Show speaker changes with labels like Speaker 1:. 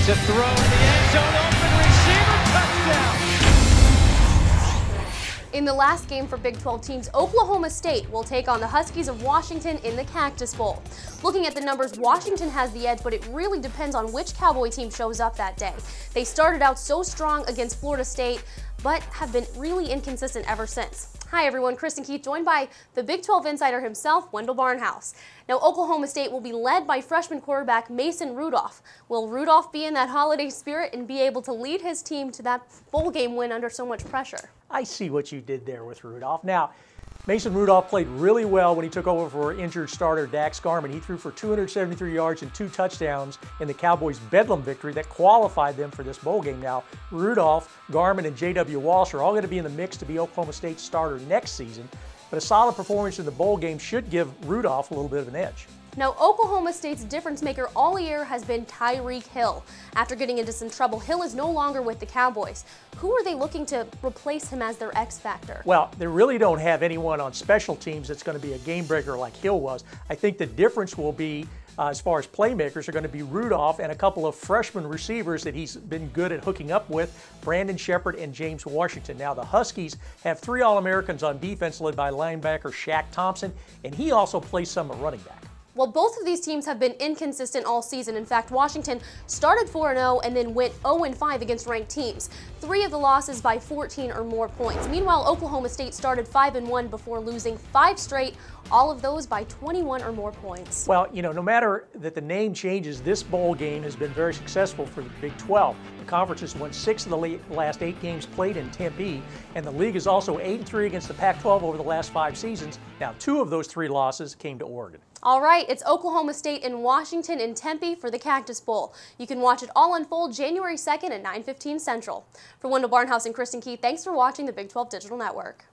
Speaker 1: to throw in the end zone, open receiver, touchdown.
Speaker 2: In the last game for Big 12 teams, Oklahoma State will take on the Huskies of Washington in the Cactus Bowl. Looking at the numbers, Washington has the edge, but it really depends on which Cowboy team shows up that day. They started out so strong against Florida State, but have been really inconsistent ever since. Hi everyone, Kristen Keith, joined by the Big 12 insider himself, Wendell Barnhouse. Now, Oklahoma State will be led by freshman quarterback Mason Rudolph. Will Rudolph be in that holiday spirit and be able to lead his team to that bowl game win under so much pressure?
Speaker 3: I see what you did there with Rudolph. Now, Mason Rudolph played really well when he took over for injured starter Dax Garman. He threw for 273 yards and 2 touchdowns in the Cowboys' Bedlam victory that qualified them for this bowl game. Now, Rudolph, Garman, and J.W. Walsh are all going to be in the mix to be Oklahoma State's starter next season, but a solid performance in the bowl game should give Rudolph a little bit of an edge.
Speaker 2: Now, Oklahoma State's difference maker all year has been Tyreek Hill. After getting into some trouble, Hill is no longer with the Cowboys. Who are they looking to replace him as their X factor?
Speaker 3: Well, they really don't have anyone on special teams that's going to be a game breaker like Hill was. I think the difference will be, as far as playmakers, are going to be Rudolph and a couple of freshman receivers that he's been good at hooking up with, Brandon Shepard and James Washington. Now, the Huskies have 3 All-Americans on defense led by linebacker Shaq Thompson, and he also plays some at running back.
Speaker 2: Well, both of these teams have been inconsistent all season. In fact, Washington started 4-0 and then went 0-5 against ranked teams. 3 of the losses by 14 or more points. Meanwhile, Oklahoma State started 5-1 before losing 5 straight, all of those by 21 or more points.
Speaker 3: Well, you know, no matter that the name changes, this bowl game has been very successful for the Big 12. The conference has won 6 of the last 8 games played in Tempe, and the league is also 8-3 against the Pac-12 over the last 5 seasons. Now, 2 of those 3 losses came to Oregon.
Speaker 2: All right, it's Oklahoma State and Washington in Tempe for the Cactus Bowl. You can watch it all unfold January 2nd at 9:15 Central. For Wendell Barnhouse and Kristen Keith, thanks for watching the Big 12 Digital Network.